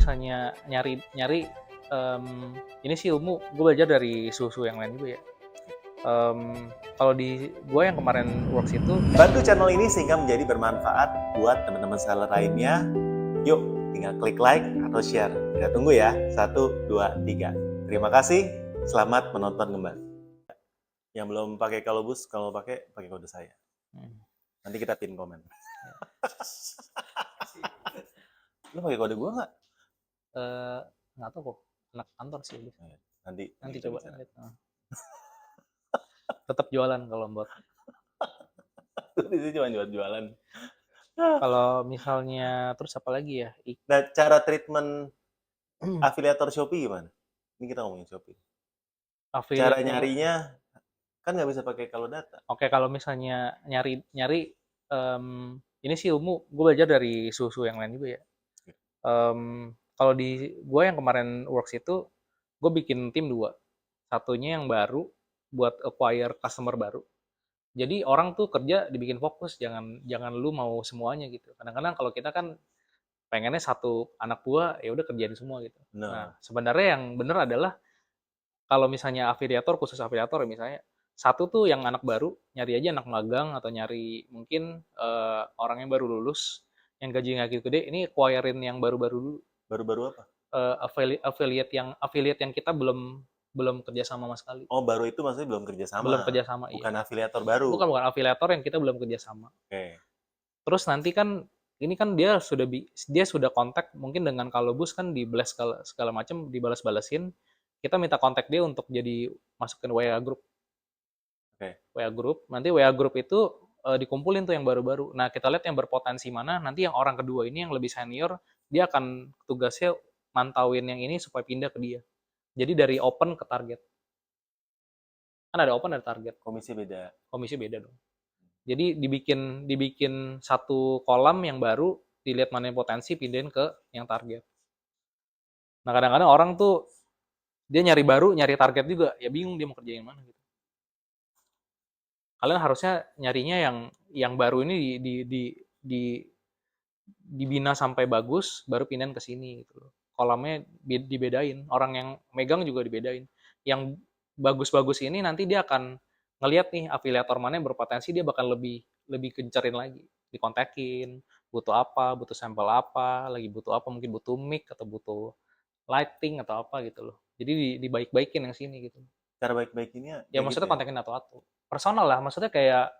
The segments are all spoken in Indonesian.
misalnya nyari ini sih ilmu gue belajar dari susu yang lain juga ya. Kalau di gue yang kemarin works itu Bantu channel ini sehingga menjadi bermanfaat buat teman-teman seller lainnya. Yuk, tinggal klik like atau share. Kita tunggu ya. 1, 2, 3. Terima kasih. Selamat menonton kembali. Yang belum pakai Kalobus, kalau mau pakai kode saya. Nanti kita pin komen. Lu pakai kode gua nggak? nggak tahu kok, anak kantor sih. Nanti coba bicara. lihat. Tetap jualan kalau buat. Di sini cuma jualan. Kalau misalnya terus apa lagi ya? Nah, cara treatment afiliator Shopee gimana? Ini kita ngomongin Shopee. Cara nyarinya kan nggak bisa pakai kalau data. Oke, kalau misalnya nyari ini sih ilmu gue belajar dari susu yang lain juga ya. Kalau di gue yang kemarin works itu gue bikin tim 2. Satunya yang baru buat acquire customer baru. Jadi orang tuh kerja dibikin fokus, jangan lu mau semuanya gitu. Kadang-kadang kalau kita kan pengennya satu anak buah ya udah kerjain semua gitu. Nah, sebenarnya yang bener adalah kalau misalnya afiliator, khusus afiliator misalnya, satu tuh yang anak baru, nyari aja anak magang atau nyari mungkin orang yang baru lulus, yang gaji nggak gitu gede, ini acquirein yang baru-baru dulu. Baru-baru apa? Affiliate yang kita belum kerja sama sama sekali. Oh, baru itu maksudnya belum kerja sama. Belum kerja sama, bukan iya. afiliator baru. Bukan afiliator yang kita belum kerja sama. Oke. Terus nanti kan ini kan dia sudah kontak mungkin dengan Kalobus kan di-blast segala macam, dibalas-balasin. Kita minta kontak dia untuk jadi masukin WA group. Oke. WA group. Nanti WA group itu dikumpulin tuh yang baru-baru. Nah, kita lihat yang berpotensi mana, nanti yang orang kedua ini yang lebih senior, dia akan tugasnya mantauin yang ini supaya pindah ke dia. Jadi dari open ke target. Kan ada open, ada target. Komisi beda dong. Jadi dibikin satu kolam yang baru, dilihat mana yang potensi, pindahin ke yang target. Nah, kadang-kadang orang tuh dia nyari baru, nyari target juga, ya bingung dia mau kerjain mana gitu. Kalian harusnya nyarinya yang baru ini dibina sampai bagus, baru pindahin ke sini gitu loh. Kolamnya dibedain, orang yang megang juga dibedain. Yang bagus-bagus ini nanti dia akan ngelihat nih afiliator mana yang berpotensi, dia bakal lebih gencerin lagi, dikontekin, butuh apa, butuh sampel apa, lagi butuh apa, mungkin butuh mic atau butuh lighting atau apa gitu loh. Jadi dibaik-baikin yang sini gitu. Cara baik-baikinnya Ya maksudnya gitu kontekin atau personal lah, maksudnya kayak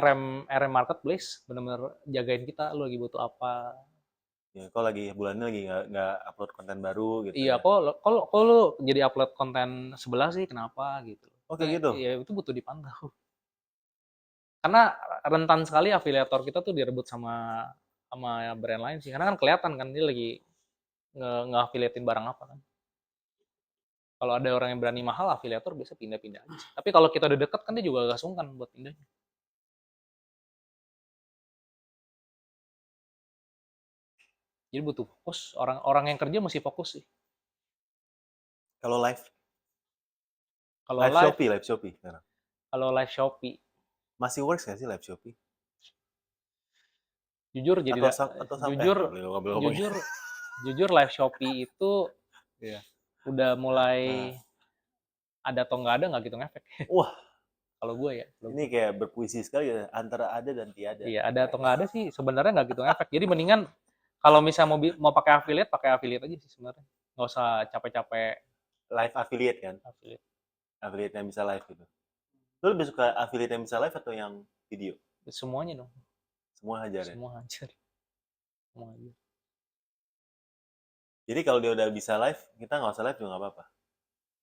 RM marketplace, bener-bener jagain kita, lu lagi butuh apa. Ya, kok lagi bulannya lagi nggak upload konten baru gitu. Iya, ya. kok lu jadi upload konten sebelah sih, kenapa gitu. Oke gitu. Iya, itu butuh dipantau. Karena rentan sekali afiliator kita tuh direbut sama brand lain sih. Karena kan kelihatan kan dia lagi nge-affiliatein barang apa kan. Kalau ada orang yang berani mahal, afiliator biasa pindah-pindah aja. Tapi kalau kita udah deket kan dia juga gak sungkan buat pindahnya. Jadi butuh fokus. Orang yang kerja mesti fokus sih. Kalau live Shopee. Kalau live Shopee. Masih works nggak sih live Shopee? Jujur jadi jujur live Shopee itu udah mulai ada atau nggak gitu ngefek. Wah, kalau gue ya. Ini kayak berpuisi sekali ya, antara ada dan tiada. Iya, ada atau nggak ada sih sebenarnya nggak gitu ngefek. Jadi mendingan kalau misalnya mau pakai affiliate aja sih sebenarnya. Nggak usah capek-capek live affiliate kan? Affiliate yang bisa live gitu. Lu lebih suka affiliate yang bisa live atau yang video? Semuanya dong. Semua hajar ya? Semua hajar. Jadi kalau dia udah bisa live, kita nggak usah live juga nggak apa-apa?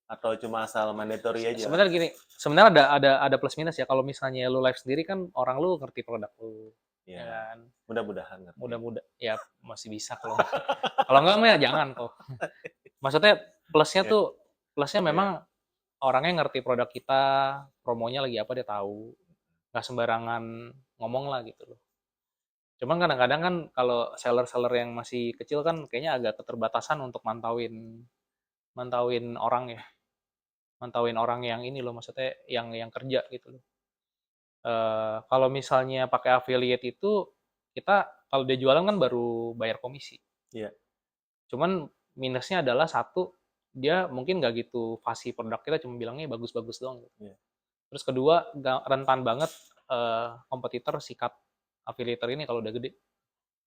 Atau cuma asal mandatory aja? Sebenarnya gini, sebenarnya ada plus minus ya. Kalau misalnya lu live sendiri kan orang lu ngerti produk lu. Ya kan? Mudah-mudahan ngerti. Mudah-mudahan ya masih bisa kalau kalau enggak mah ya jangan kok. Maksudnya plusnya memang orangnya ngerti produk kita, promonya lagi apa dia tahu. Nggak sembarangan ngomong lah gitu loh. Cuman kadang-kadang kan kalau seller-seller yang masih kecil kan kayaknya agak keterbatasan untuk mantauin orang ya. Mantauin orang yang ini loh, maksudnya yang kerja gitu loh. Kalau misalnya pakai affiliate itu kita kalau dia jualan kan baru bayar komisi. Iya. Cuman minusnya adalah satu, dia mungkin nggak gitu fasih produk kita, cuma bilangnya bagus-bagus doang gitu. Iya. Terus kedua, rentan banget kompetitor sikat affiliator ini kalau udah gede.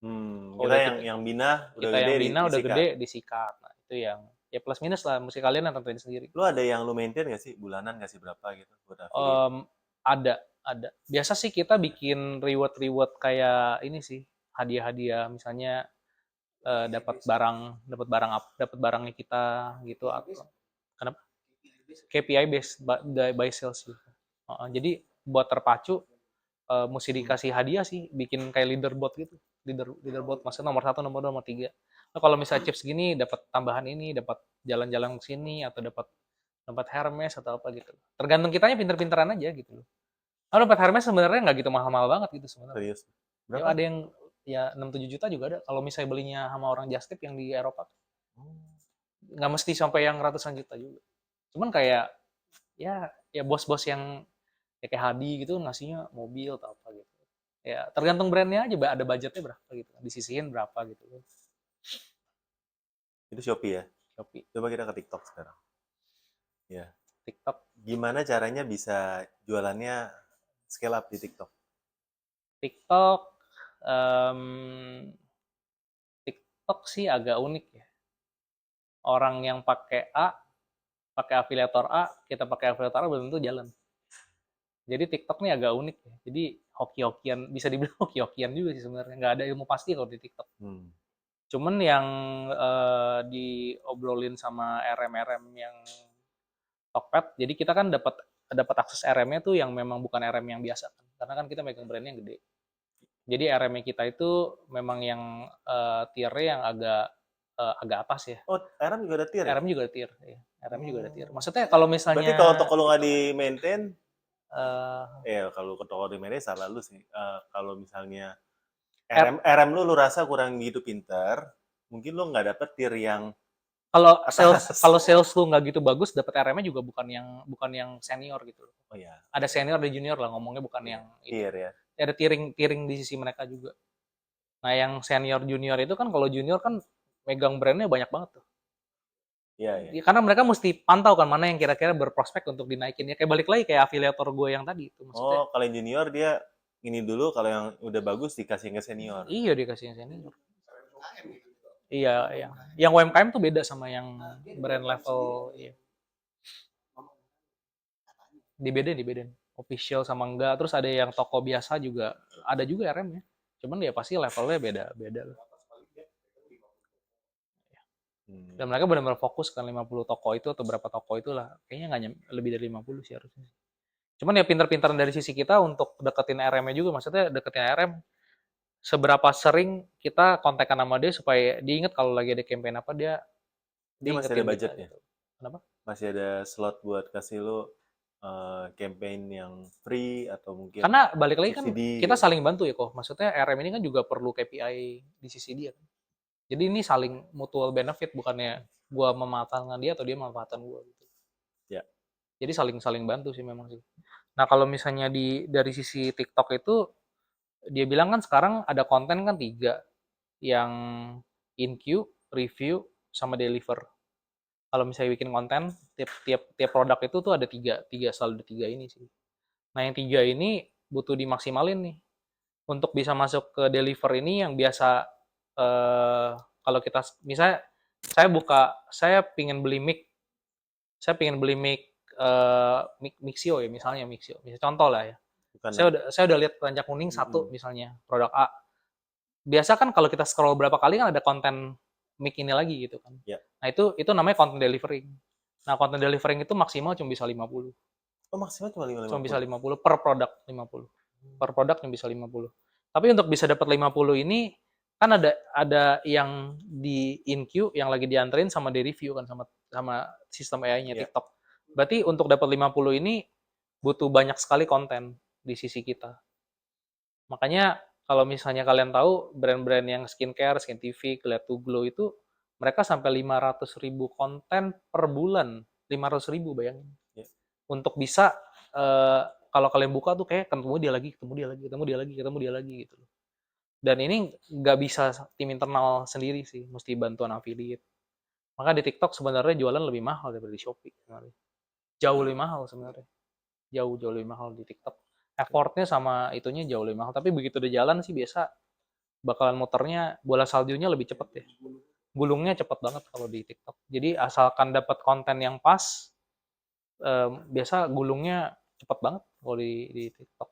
Kalau Kita udah yang bina udah kita gede yang bina udah disikat. gede disikat. Nah, itu yang ya plus minus lah, mesti kalian yang tentuin sendiri. Lu ada yang lu maintain nggak sih? Bulanan nggak sih berapa gitu buat affiliate? Em, ada. Biasa sih kita bikin reward-reward kayak ini sih, hadiah-hadiah misalnya dapat barangnya kita gitu atau kenapa? KPI based by sales gitu. Jadi buat terpacu mesti dikasih hadiah sih, bikin kayak leaderboard gitu. Leaderboard maksudnya nomor 1, nomor 2, nomor 3. Nah, kalau misalnya chips gini dapat tambahan ini, dapat jalan-jalan ke sini atau dapat dapat Hermes atau apa gitu. Tergantung kitanya pinter-pinteran aja gitu loh. Kalau dapat Hermes sebenarnya nggak gitu mahal-mahal banget gitu sebenarnya. Serius? Ya Berapa? ada yang ya 6-7 juta juga ada. Kalau misalnya belinya sama orang just tip yang di Eropa, Hmm. nggak mesti sampai yang ratusan juta juga. Cuman kayak ya bos-bos yang ya kayak Hadi gitu ngasihnya mobil atau apa gitu. Ya tergantung brandnya aja, ada budgetnya berapa gitu, disisihin berapa gitu. Itu Shopee ya? Shopee, Coba kita ke TikTok sekarang. Ya. TikTok, Gimana caranya bisa jualannya scale up di TikTok? TikTok, em, TikTok sih agak unik ya. Orang yang pakai afiliator A, kita pakai afiliator A belum tentu jalan. Jadi TikTok nih agak unik ya. Jadi hoki-hokian, bisa dibilang hoki-hokian juga sih sebenarnya. Nggak ada ilmu pasti kalau di TikTok. Hmm. Cuman yang diobrolin sama RM-RM yang Tokped, jadi kita kan dapat dapat akses RM-nya tuh yang memang bukan RM yang biasa kan. Karena kan kita megang brandnya yang gede. Jadi RM-nya kita itu memang yang tier-nya yang agak atas ya. Oh, RM juga ada tier ya? RM juga ada tier, ya. RM juga ada tier. Oh. Maksudnya kalau Berarti misalnya kalau toko lu nggak di-maintain, eh, kalau ke toko di-maintain salah lu sih. Kalau misalnya R- RM lu rasa kurang gitu pinter, mungkin lu nggak dapet tier yang atas. kalau sales lu nggak gitu bagus, dapat RM-nya juga bukan yang senior gitu. Oh ya, Ada senior ada junior lah, ngomongnya bukan yang ini. tier ya. Ada tiering di sisi mereka juga. Nah, yang senior junior itu kan kalau junior kan megang brandnya banyak banget tuh. Iya, ya. Ya, karena mereka mesti pantau kan mana yang kira-kira berprospek untuk dinaikin. Ya kayak balik lagi kayak afiliator gue yang tadi itu. Maksudnya Oh, kalau yang junior dia ini dulu, kalau yang udah bagus dikasih ke senior. iya dikasih yang senior. Iya, yang UMKM tuh beda sama yang brand level. Iya. Dibedain. Official sama enggak. Terus ada yang toko biasa juga, ada juga RM-nya. Cuman ya pasti levelnya beda. Dan mereka benar-benar fokus kan 50 toko itu atau berapa toko itulah. Kayaknya nggak lebih dari 50 sih harusnya. Cuman ya pinter-pinteran dari sisi kita untuk deketin RM-nya juga. Maksudnya deketin RM, seberapa sering kita kontekan sama dia supaya dia inget kalau lagi ada campaign apa, dia Dia masih ingetin ada kita budgetnya. gitu. Kenapa? Masih ada slot buat kasih lu campaign yang free atau mungkin Karena balik lagi kan subsidi kita gitu. saling bantu ya kok. Maksudnya RM ini kan juga perlu KPI di sisi dia kan. Jadi ini saling mutual benefit, bukannya gua memanfaatkan dia atau dia memanfaatkan gua gitu. Ya. Jadi saling bantu sih memang sih. Nah, kalau misalnya dari sisi TikTok itu dia bilang kan sekarang ada konten kan 3, yang in queue, review, sama deliver. Kalau misalnya bikin konten, tiap produk itu tuh ada selalu ada 3 ini sih. Nah, yang 3 ini butuh dimaksimalin nih. Untuk bisa masuk ke deliver ini yang biasa kalau kita misalnya saya pingin beli mic, Mixio ya, misalnya Mixio. Misalnya contoh lah ya. Bukan Saya udah lihat keranjang kuning satu misalnya produk A. Biasa kan kalau kita scroll berapa kali kan ada konten mic ini lagi gitu kan. Ya. Nah, itu namanya content delivering. Nah, content delivering itu maksimal cuma bisa 50. Oh, maksimal cuma 50. Cuma bisa 50 per produk, 50. Per produk yang bisa 50. Tapi untuk bisa dapat 50 ini kan ada yang di in queue yang lagi dianterin sama di review kan sama sistem AI-nya Ya. TikTok. Berarti untuk dapat 50 ini butuh banyak sekali konten di sisi kita. Makanya kalau misalnya kalian tahu brand-brand yang skincare, Skintific, Glad to Glow itu mereka sampai 500.000 konten per bulan. 500.000 bayangin. Ya. Untuk bisa kalau kalian buka tuh kayak ketemu dia lagi gitu. Dan ini nggak bisa tim internal sendiri sih, mesti bantuan affiliate. Maka di TikTok sebenarnya jualan lebih mahal daripada di Shopee sebenarnya. Jauh lebih mahal sebenarnya. Jauh lebih mahal di TikTok. Effortnya sama itunya jauh lebih mahal. Tapi begitu udah jalan sih biasa bakalan muternya, bola saljunya lebih cepet ya. Gulungnya cepet banget kalau di TikTok. Jadi asalkan dapat konten yang pas, biasa gulungnya cepet banget kalau di TikTok.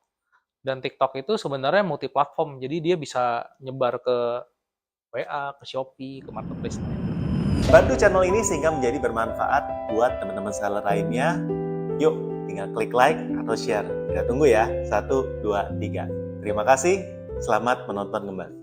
Dan TikTok itu sebenarnya multi platform, jadi dia bisa nyebar ke WA, ke Shopee, ke marketplace lain. Bantu channel ini sehingga menjadi bermanfaat buat teman-teman seller lainnya. Yuk, tinggal klik like atau share. Kita tunggu ya. 1, 2, 3. Terima kasih. Selamat menonton kembali.